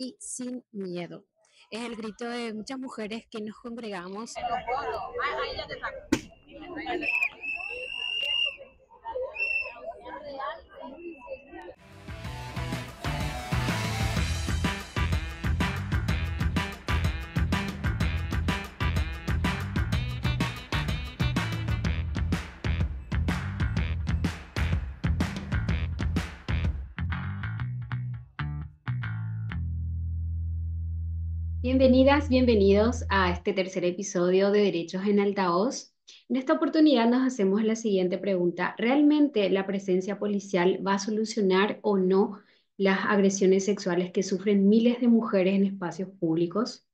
y sin miedo. Es el grito de muchas mujeres que nos congregamos. Bienvenidas, bienvenidos a este tercer episodio de Derechos en Altavoz. En esta oportunidad nos hacemos la siguiente pregunta: ¿realmente la presencia policial va a solucionar o no las agresiones sexuales que sufren miles de mujeres en espacios públicos?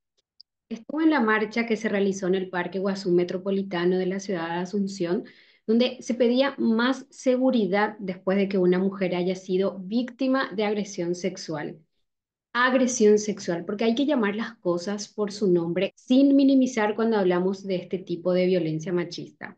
Estuve en la marcha que se realizó en el Parque Guazú Metropolitano de la ciudad de Asunción, donde se pedía más seguridad después de que una mujer haya sido víctima de agresión sexual, porque hay que llamar las cosas por su nombre sin minimizar cuando hablamos de este tipo de violencia machista.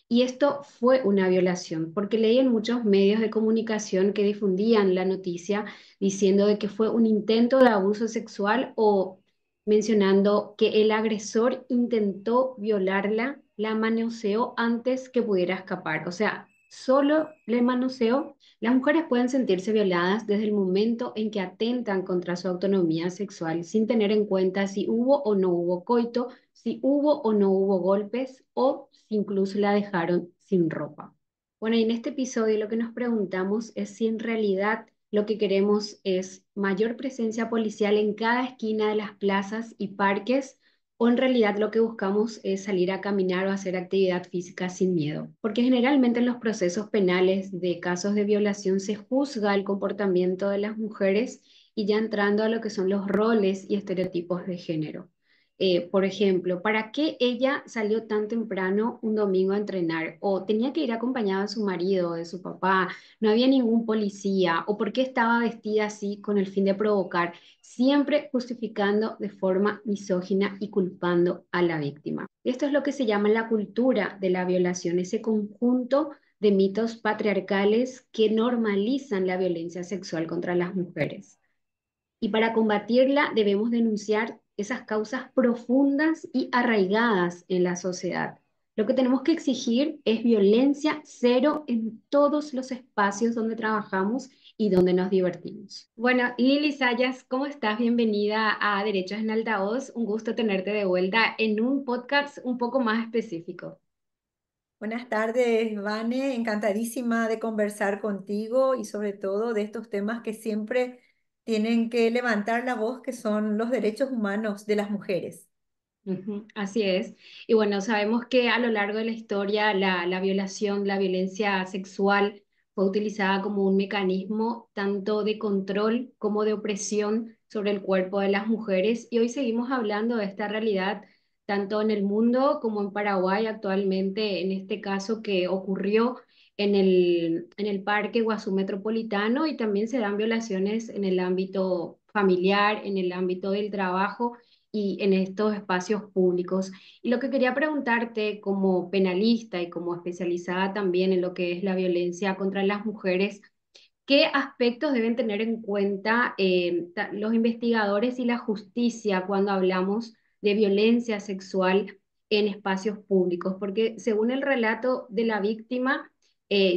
Y esto fue una violación, porque leí en muchos medios de comunicación que difundían la noticia diciendo de que fue un intento de abuso sexual o mencionando que el agresor intentó violarla, la manoseó antes que pudiera escapar. O sea, solo le manoseó. Las mujeres pueden sentirse violadas desde el momento en que atentan contra su autonomía sexual, sin tener en cuenta si hubo o no hubo coito, si hubo o no hubo golpes o si incluso la dejaron sin ropa. Bueno, y en este episodio lo que nos preguntamos es si en realidad lo que queremos es mayor presencia policial en cada esquina de las plazas y parques, o en realidad lo que buscamos es salir a caminar o hacer actividad física sin miedo. Porque generalmente en los procesos penales de casos de violación se juzga el comportamiento de las mujeres y ya entrando a lo que son los roles y estereotipos de género. Por ejemplo, ¿para qué ella salió tan temprano un domingo a entrenar? ¿O tenía que ir acompañada de su marido, de su papá? ¿No había ningún policía? ¿O por qué estaba vestida así con el fin de provocar? Siempre justificando de forma misógina y culpando a la víctima. Esto es lo que se llama la cultura de la violación, ese conjunto de mitos patriarcales que normalizan la violencia sexual contra las mujeres. Y para combatirla debemos denunciar esas causas profundas y arraigadas en la sociedad. Lo que tenemos que exigir es violencia cero en todos los espacios donde trabajamos y donde nos divertimos. Bueno, Lili Sayas, ¿cómo estás? Bienvenida a Derechos en Altavoz. Un gusto tenerte de vuelta en un podcast un poco más específico. Buenas tardes, Vane. Encantadísima de conversar contigo y sobre todo de estos temas que siempre tienen que levantar la voz, que son los derechos humanos de las mujeres. Ujú, así es. Y bueno, sabemos que a lo largo de la historia la violación, la violencia sexual fue utilizada como un mecanismo tanto de control como de opresión sobre el cuerpo de las mujeres. Y hoy seguimos hablando de esta realidad tanto en el mundo como en Paraguay actualmente, en este caso que ocurrió en el Parque Guazú Metropolitano, y también se dan violaciones en el ámbito familiar, en el ámbito del trabajo y en estos espacios públicos. Y lo que quería preguntarte como penalista y como especializada también en lo que es la violencia contra las mujeres, ¿qué aspectos deben tener en cuenta los investigadores y la justicia cuando hablamos de violencia sexual en espacios públicos? Porque según el relato de la víctima,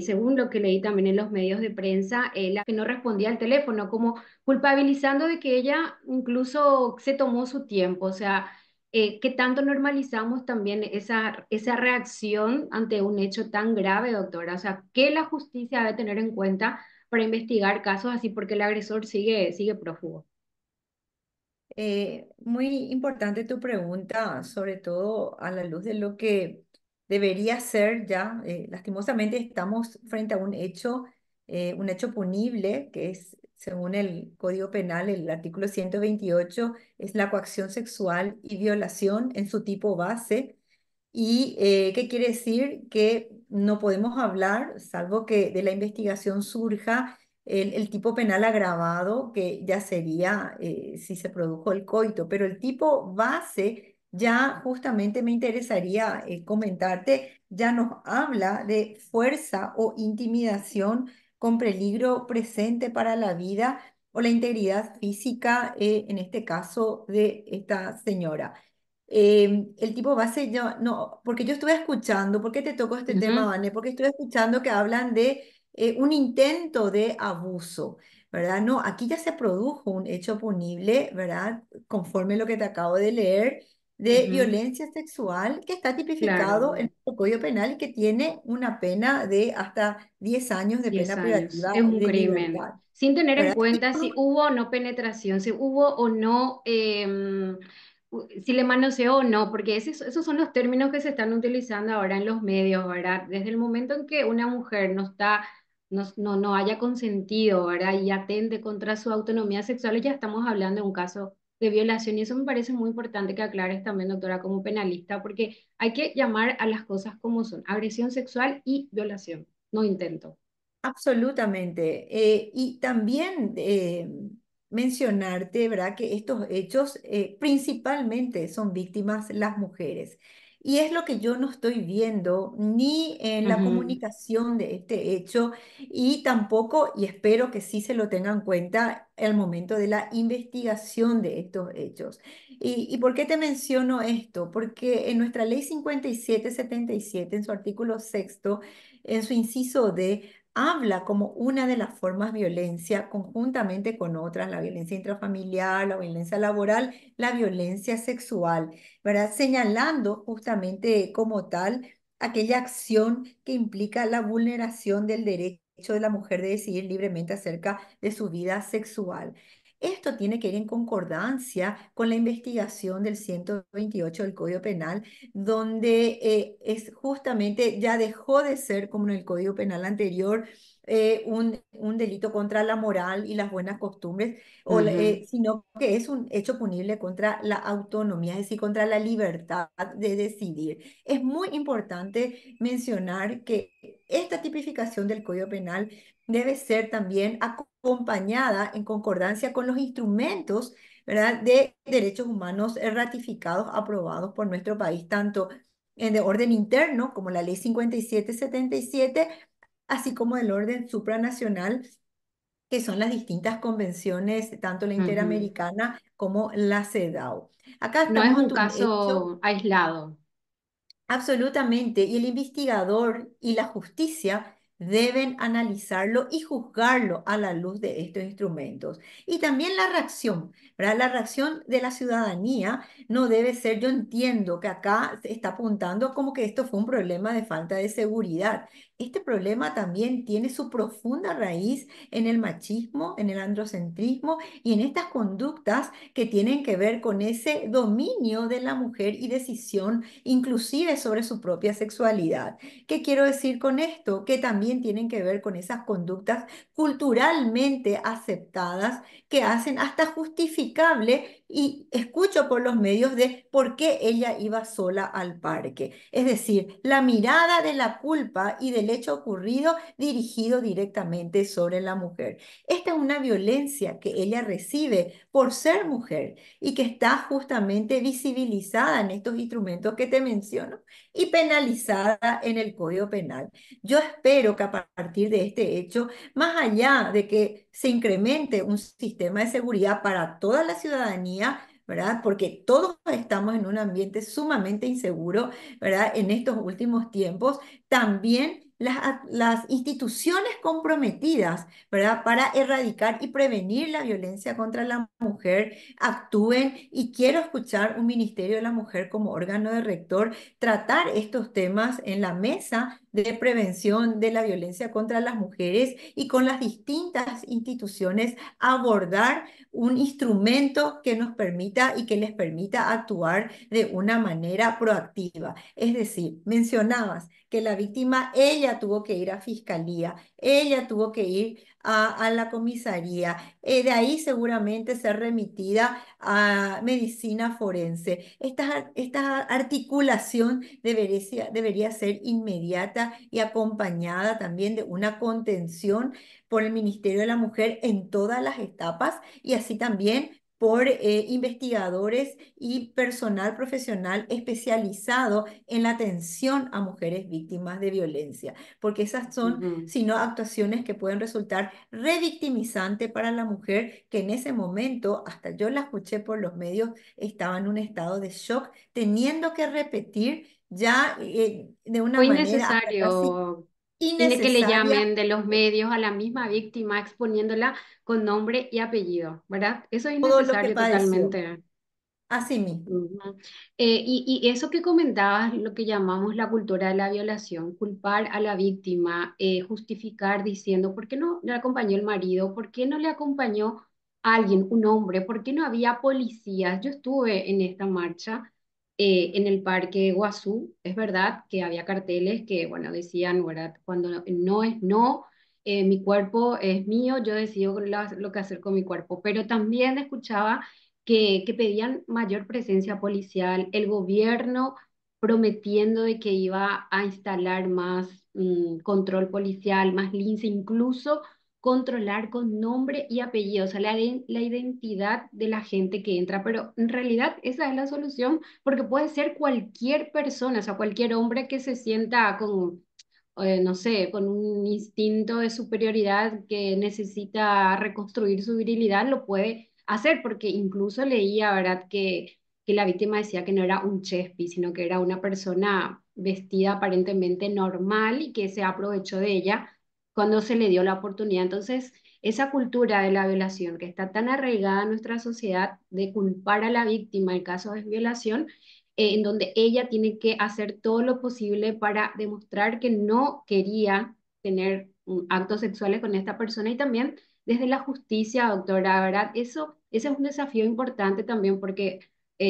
según lo que leí también en los medios de prensa, la que no respondía al teléfono, como culpabilizando de que ella incluso se tomó su tiempo. O sea, ¿qué tanto normalizamos también esa reacción ante un hecho tan grave, doctora? O sea, ¿qué la justicia debe tener en cuenta para investigar casos así, porque el agresor sigue prófugo? Muy importante tu pregunta, sobre todo a la luz de lo que debería ser ya. Lastimosamente estamos frente a un hecho punible, que es, según el Código Penal, el artículo 128, es la coacción sexual y violación en su tipo base. ¿Y qué quiere decir? Que no podemos hablar, salvo que de la investigación surja el tipo penal agravado, que ya sería si se produjo el coito, pero el tipo base ya justamente me interesaría comentarte, ya nos habla de fuerza o intimidación con peligro presente para la vida o la integridad física, en este caso de esta señora. El tipo base, yo, no, porque yo estuve escuchando, ¿por qué te toco este tema, Ujú, Vane? Porque estuve escuchando que hablan de un intento de abuso, ¿verdad? No, aquí ya se produjo un hecho punible, ¿verdad? Conforme lo que te acabo de leer, de ujú, violencia sexual que está tipificado claro, en el Código Penal y que tiene una pena de hasta 10 años de 10 pena años. privativa Es un de crimen. libertad, Sin tener en ¿verdad? cuenta si hubo o no penetración, si hubo o no, si le manoseó o no, porque esos son los términos que se están utilizando ahora en los medios, ¿verdad? Desde el momento en que una mujer no está, no haya consentido, ¿verdad? Y atente contra su autonomía sexual, ya estamos hablando de un caso de violación. Y eso me parece muy importante que aclares también, doctora, como penalista, porque hay que llamar a las cosas como son: agresión sexual y violación, no intento. Absolutamente. Y también mencionarte, ¿verdad?, que estos hechos principalmente son víctimas las mujeres. Y es lo que yo no estoy viendo ni en la Ujú, comunicación de este hecho y tampoco, y espero que sí se lo tengan en cuenta al momento de la investigación de estos hechos. ¿Y por qué te menciono esto? Porque en nuestra ley 5777, en su artículo sexto, en su inciso D, habla como una de las formas de violencia conjuntamente con otras, la violencia intrafamiliar, la violencia laboral, la violencia sexual, ¿verdad? Señalando justamente como tal aquella acción que implica la vulneración del derecho de la mujer de decidir libremente acerca de su vida sexual. Esto tiene que ir en concordancia con la investigación del 128 del Código Penal, donde es justamente ya dejó de ser como en el Código Penal anterior un delito contra la moral y las buenas costumbres, ujú, sino que es un hecho punible contra la autonomía, es decir, contra la libertad de decidir. Es muy importante mencionar que esta tipificación del Código Penal debe ser también acompañada en concordancia con los instrumentos, ¿verdad?, de derechos humanos ratificados, aprobados por nuestro país, tanto en de orden interno, como la Ley 5777, así como del orden supranacional, que son las distintas convenciones, tanto la ujú. interamericana como la CEDAW. Acá No es estamos un ante un hecho. caso aislado. Absolutamente, y el investigador y la justicia deben analizarlo y juzgarlo a la luz de estos instrumentos. Y también la reacción, ¿verdad? La reacción de la ciudadanía no debe ser, yo entiendo que acá se está apuntando como que esto fue un problema de falta de seguridad. Este problema también tiene su profunda raíz en el machismo, en el androcentrismo y en estas conductas que tienen que ver con ese dominio de la mujer y decisión inclusive sobre su propia sexualidad. ¿Qué quiero decir con esto? Que también tienen que ver con esas conductas culturalmente aceptadas que hacen hasta justificable, y escucho por los medios, de por qué ella iba sola al parque. Es decir, la mirada de la culpa y del hecho ocurrido dirigido directamente sobre la mujer. Esta es una violencia que ella recibe por ser mujer y que está justamente visibilizada en estos instrumentos que te menciono y penalizada en el Código Penal. Yo espero que a partir de este hecho, más allá de que se incremente un sistema de seguridad para toda la ciudadanía, ¿verdad? Porque todos estamos en un ambiente sumamente inseguro, ¿verdad? En estos últimos tiempos, también las instituciones comprometidas, ¿verdad?, para erradicar y prevenir la violencia contra la mujer actúen, y quiero escuchar un Ministerio de la Mujer como órgano de rector tratar estos temas en la mesa de prevención de la violencia contra las mujeres y con las distintas instituciones abordar un instrumento que nos permita y que les permita actuar de una manera proactiva. Es decir, mencionabas que la víctima, ella tuvo que ir a fiscalía, ella tuvo que ir a la comisaría, de ahí seguramente ser remitida a medicina forense. Esta articulación debería ser inmediata y acompañada también de una contención por el Ministerio de la Mujer en todas las etapas, y así también por investigadores y personal profesional especializado en la atención a mujeres víctimas de violencia, porque esas son, Ujú. sino actuaciones que pueden resultar revictimizantes para la mujer que en ese momento, hasta yo la escuché por los medios, estaba en un estado de shock, teniendo que repetir ya de una Fue manera hasta casi innecesario que le innecesaria llamen de los medios a la misma víctima exponiéndola con nombre y apellido, ¿verdad? Eso es todo lo que innecesario padeció. totalmente. Así mismo. Ujú. Y eso que comentabas, lo que llamamos la cultura de la violación, culpar a la víctima, justificar diciendo, ¿por qué no le acompañó el marido? ¿Por qué no le acompañó alguien, un hombre? ¿Por qué no había policías? Yo estuve en esta marcha en el Parque Guazú. Es verdad que había carteles que, bueno, decían, ¿verdad? Cuando no es no, mi cuerpo es mío, yo decido lo que hacer con mi cuerpo. Pero también escuchaba que pedían mayor presencia policial, el gobierno prometiendo de que iba a instalar más control policial, más lince, incluso controlar con nombre y apellido, o sea, la identidad de la gente que entra, pero en realidad esa es la solución, porque puede ser cualquier persona, o sea, cualquier hombre que se sienta con no sé, con un instinto de superioridad que necesita reconstruir su virilidad, lo puede hacer, porque incluso leía, ¿verdad?, que la víctima decía que no era un chespi, sino que era una persona vestida aparentemente normal y que se aprovechó de ella cuando se le dio la oportunidad. Entonces, esa cultura de la violación que está tan arraigada en nuestra sociedad de culpar a la víctima en caso de violación, en donde ella tiene que hacer todo lo posible para demostrar que no quería tener actos sexuales con esta persona y también desde la justicia, doctora, ¿verdad? Ese es un desafío importante también porque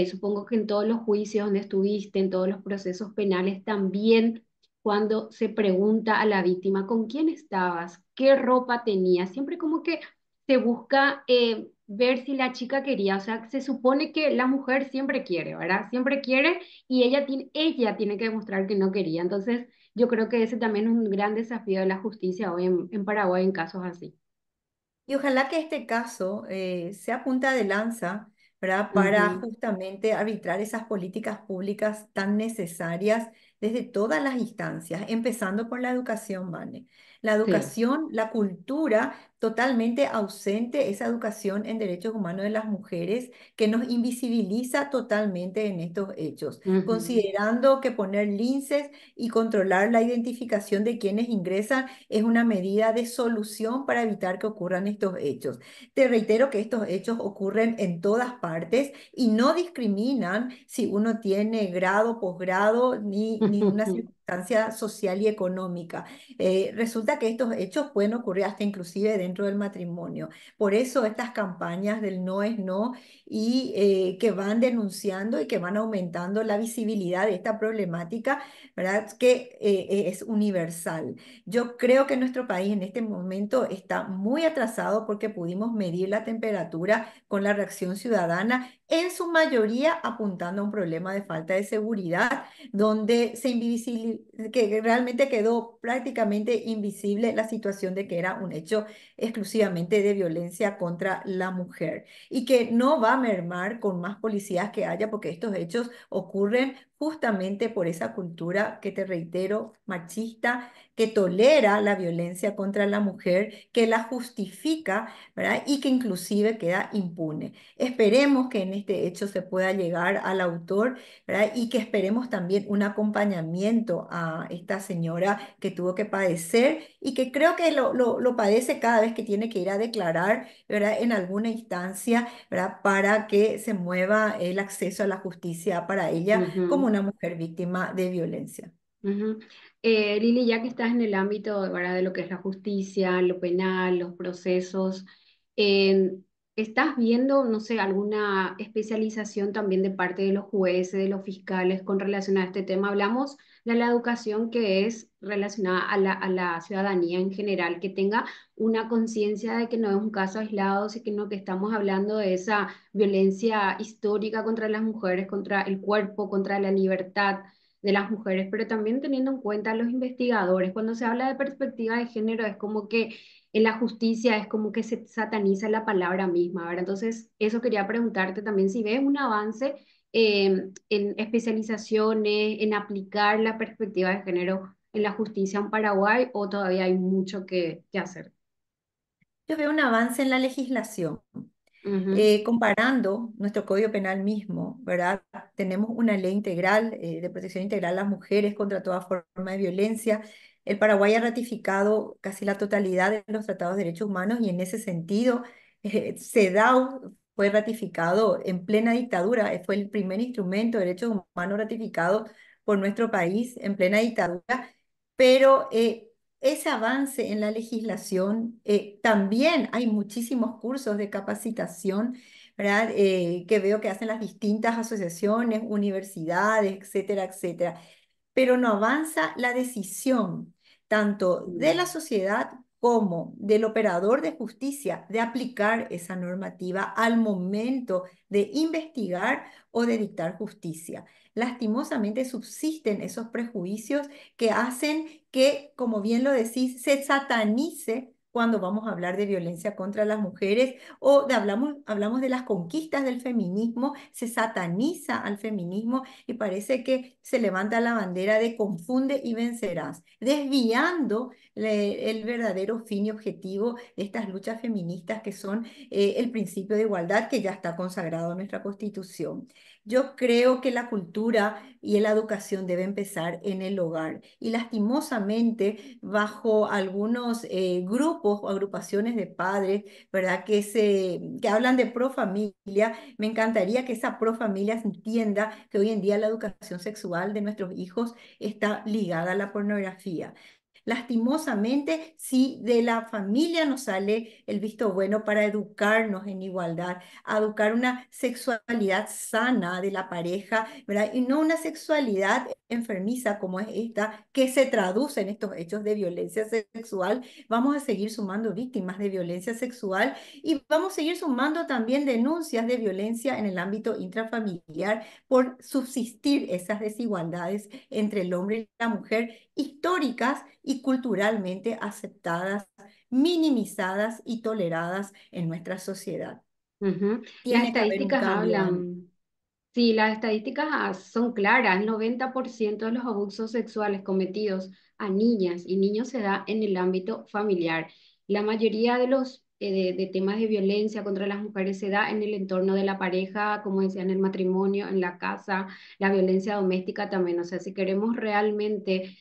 supongo que en todos los juicios donde estuviste, en todos los procesos penales, también cuando se pregunta a la víctima, ¿con quién estabas? ¿Qué ropa tenías? Siempre como que se busca ver si la chica quería, o sea, se supone que la mujer siempre quiere, ¿verdad? Siempre quiere y ella tiene que demostrar que no quería. Entonces, yo creo que ese también es un gran desafío de la justicia hoy en Paraguay en casos así. Y ojalá que este caso sea punta de lanza, ¿verdad? Para Ujú. justamente arbitrar esas políticas públicas tan necesarias desde todas las instancias, empezando por la educación, Vane. La Sí. educación, la cultura totalmente ausente, esa educación en derechos humanos de las mujeres que nos invisibiliza totalmente en estos hechos, Ujú. considerando que poner linces y controlar la identificación de quienes ingresan es una medida de solución para evitar que ocurran estos hechos. Te reitero que estos hechos ocurren en todas partes y no discriminan si uno tiene grado, posgrado, ni ninguna circunstancia social y económica. Resulta que estos hechos pueden ocurrir hasta inclusive dentro del matrimonio. Por eso estas campañas del no es no y que van denunciando y que van aumentando la visibilidad de esta problemática, ¿verdad? Que es universal. Yo creo que nuestro país en este momento está muy atrasado porque pudimos medir la temperatura con la reacción ciudadana, en su mayoría apuntando a un problema de falta de seguridad, donde que realmente quedó prácticamente invisible la situación de que era un hecho exclusivamente de violencia contra la mujer y que no va a mermar con más policías que haya porque estos hechos ocurren justamente por esa cultura que te reitero, machista, que tolera la violencia contra la mujer, que la justifica, ¿verdad? Y que inclusive queda impune. Esperemos que en este hecho se pueda llegar al autor, ¿verdad? Y que esperemos también un acompañamiento a esta señora que tuvo que padecer y que creo que lo padece cada vez que tiene que ir a declarar, ¿verdad? En alguna instancia, ¿verdad? Para que se mueva el acceso a la justicia para ella como Ujú. una mujer víctima de violencia. Ujú. Lili, ya que estás en el ámbito, ¿verdad?, de lo que es la justicia, lo penal, los procesos, eh, ¿estás viendo, no sé, alguna especialización también de parte de los jueces, de los fiscales con relación a este tema? Hablamos de la educación que es relacionada a la ciudadanía en general, que tenga una conciencia de que no es un caso aislado, sino que estamos hablando de esa violencia histórica contra las mujeres, contra el cuerpo, contra la libertad de las mujeres, pero también teniendo en cuenta a los investigadores. Cuando se habla de perspectiva de género, es como que en la justicia es como que se sataniza la palabra misma, ¿verdad? Entonces, eso quería preguntarte también si ves un avance en especializaciones, en aplicar la perspectiva de género en la justicia en Paraguay o todavía hay mucho que hacer. Yo veo un avance en la legislación. Ujú, Comparando nuestro Código Penal mismo, ¿verdad? Tenemos una ley integral de protección integral a las mujeres contra toda forma de violencia. El Paraguay ha ratificado casi la totalidad de los tratados de derechos humanos y en ese sentido, CEDAW fue ratificado en plena dictadura, fue el primer instrumento de derechos humanos ratificado por nuestro país en plena dictadura, pero ese avance en la legislación, también hay muchísimos cursos de capacitación, ¿verdad? Que veo que hacen las distintas asociaciones, universidades, etcétera, etcétera, pero no avanza la decisión tanto de la mm, sociedad como del operador de justicia de aplicar esa normativa al momento de investigar o de dictar justicia. Lastimosamente subsisten esos prejuicios que hacen que, como bien lo decís, se satanice cuando vamos a hablar de violencia contra las mujeres o hablamos de las conquistas del feminismo, se sataniza al feminismo y parece que se levanta la bandera de confunde y vencerás, desviando el verdadero fin y objetivo de estas luchas feministas que son el principio de igualdad que ya está consagrado en nuestra Constitución. Yo creo que la cultura y la educación debe empezar en el hogar y lastimosamente bajo algunos grupos o agrupaciones de padres, ¿verdad? Que hablan de pro familia, me encantaría que esa pro familia entienda que hoy en día la educación sexual de nuestros hijos está ligada a la pornografía. Lastimosamente, si de la familia nos sale el visto bueno para educarnos en igualdad, a educar una sexualidad sana de la pareja, ¿verdad? Y no una sexualidad enfermiza como es esta, que se traduce en estos hechos de violencia sexual, vamos a seguir sumando víctimas de violencia sexual y vamos a seguir sumando también denuncias de violencia en el ámbito intrafamiliar por subsistir esas desigualdades entre el hombre y la mujer históricas y culturalmente aceptadas, minimizadas y toleradas en nuestra sociedad. ujú. Las Tiene que haber un estadísticas cambio, Ana. hablan. Sí, las estadísticas son claras. El 90% de los abusos sexuales cometidos a niñas y niños se da en el ámbito familiar. La mayoría de los de temas de violencia contra las mujeres se da en el entorno de la pareja, como decía, en el matrimonio, en la casa, la violencia doméstica también. O sea, si queremos realmente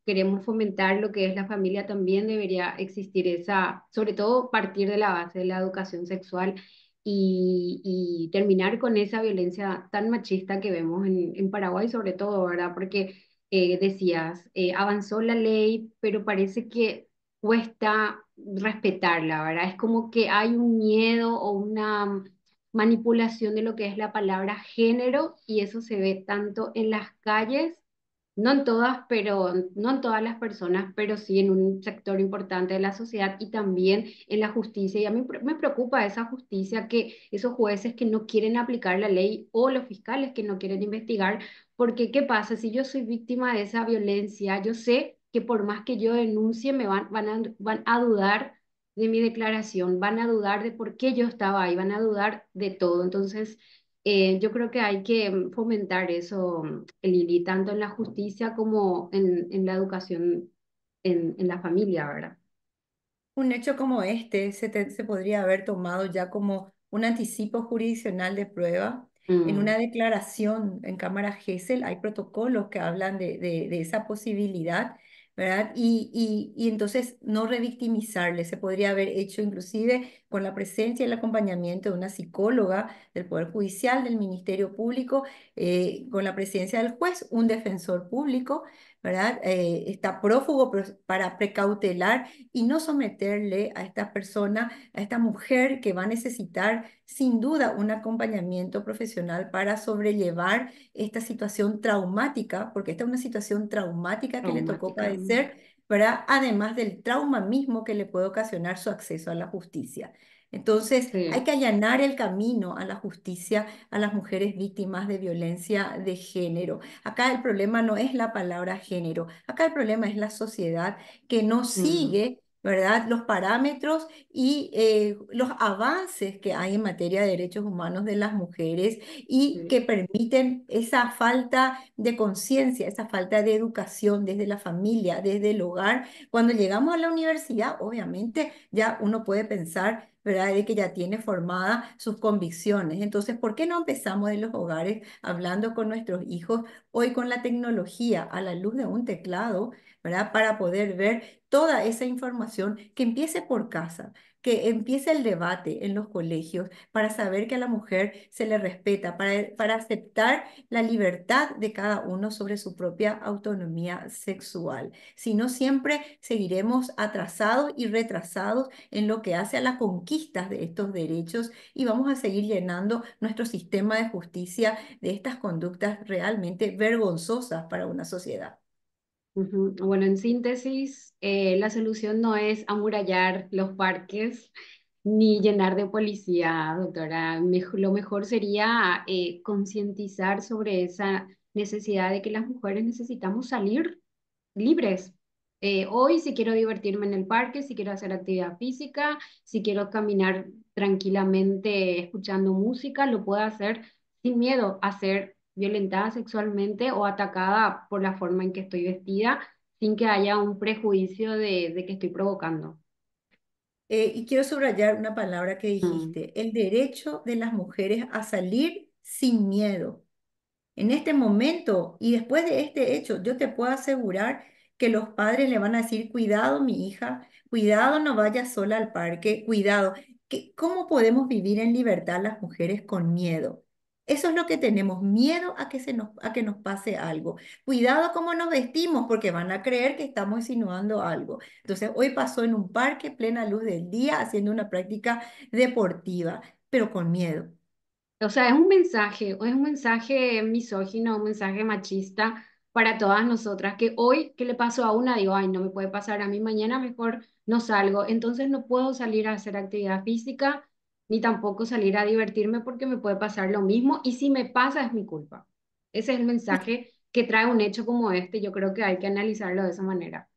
queremos fomentar lo que es la familia, también debería existir esa, sobre todo partir de la base de la educación sexual y terminar con esa violencia tan machista que vemos en Paraguay, sobre todo, ¿verdad? Porque decías, avanzó la ley, pero parece que cuesta respetarla, ¿verdad? Es como que hay un miedo o una manipulación de lo que es la palabra género y eso se ve tanto en las calles, no en todas, pero no en todas las personas, pero sí en un sector importante de la sociedad y también en la justicia. Y a mí me preocupa esa justicia, que esos jueces que no quieren aplicar la ley o los fiscales que no quieren investigar, porque ¿qué pasa? Si yo soy víctima de esa violencia, yo sé que por más que yo denuncie, van a dudar de mi declaración, van a dudar de por qué yo estaba ahí, van a dudar de todo. Entonces, yo creo que hay que fomentar eso, Lili, tanto en la justicia como en la educación en la familia, ¿verdad? Un hecho como este se podría haber tomado ya como un anticipo jurisdiccional de prueba. En Mm, una declaración en Cámara Gesell hay protocolos que hablan de esa posibilidad, ¿verdad? Y entonces no revictimizarle, se podría haber hecho inclusive con la presencia y el acompañamiento de una psicóloga del Poder Judicial, del Ministerio Público, con la presencia del juez, un defensor público, ¿verdad? Está prófugo para precautelar y no someterle a esta persona, a esta mujer que va a necesitar sin duda un acompañamiento profesional para sobrellevar esta situación traumática, porque esta es una situación traumática que le tocó traumática. padecer, ¿verdad? Además del trauma mismo que le puede ocasionar su acceso a la justicia. Entonces, hay Sí, que allanar el camino a la justicia a las mujeres víctimas de violencia de género. Acá el problema no es la palabra género, acá el problema es la sociedad que no mm, sigue, ¿verdad?, los parámetros y los avances que hay en materia de derechos humanos de las mujeres y que sí. permiten esa falta de conciencia, esa falta de educación desde la familia, desde el hogar. Cuando llegamos a la universidad, obviamente ya uno puede pensar, ¿verdad?, de que ya tiene formadas sus convicciones. Entonces, ¿por qué no empezamos en los hogares hablando con nuestros hijos hoy con la tecnología a la luz de un teclado, ¿verdad?, para poder ver toda esa información, que empiece por casa, que empiece el debate en los colegios para saber que a la mujer se le respeta, para aceptar la libertad de cada uno sobre su propia autonomía sexual. Si no, siempre seguiremos atrasados y retrasados en lo que hace a las conquistas de estos derechos y vamos a seguir llenando nuestro sistema de justicia de estas conductas realmente vergonzosas para una sociedad. Ujú. Bueno, en síntesis, la solución no es amurallar los parques ni llenar de policía, doctora. Lo mejor sería concientizar sobre esa necesidad de que las mujeres necesitamos salir libres. Hoy, si quiero divertirme en el parque, si quiero hacer actividad física, si quiero caminar tranquilamente escuchando música, lo puedo hacer sin miedo a ser violentada sexualmente o atacada por la forma en que estoy vestida, sin que haya un prejuicio de que estoy provocando. Y quiero subrayar una palabra que Mm. dijiste, el derecho de las mujeres a salir sin miedo. En este momento y después de este hecho, yo te puedo asegurar que los padres le van a decir, cuidado, mi hija, cuidado, no vayas sola al parque, cuidado. ¿Cómo podemos vivir en libertad las mujeres con miedo? Eso es lo que tenemos, miedo a que a que nos pase algo. Cuidado cómo nos vestimos, porque van a creer que estamos insinuando algo. Entonces, hoy pasó en un parque, plena luz del día, haciendo una práctica deportiva, pero con miedo. O sea, es un mensaje misógino, un mensaje machista para todas nosotras, que hoy, ¿qué le pasó a una? Digo, ay, no me puede pasar a mí, mañana mejor no salgo. Entonces no puedo salir a hacer actividad física, ni tampoco salir a divertirme porque me puede pasar lo mismo, y si me pasa es mi culpa. Ese es el mensaje que trae un hecho como este, yo creo que hay que analizarlo de esa manera.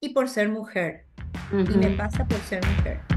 Y por ser mujer. Y me Ujú. pasa por ser mujer.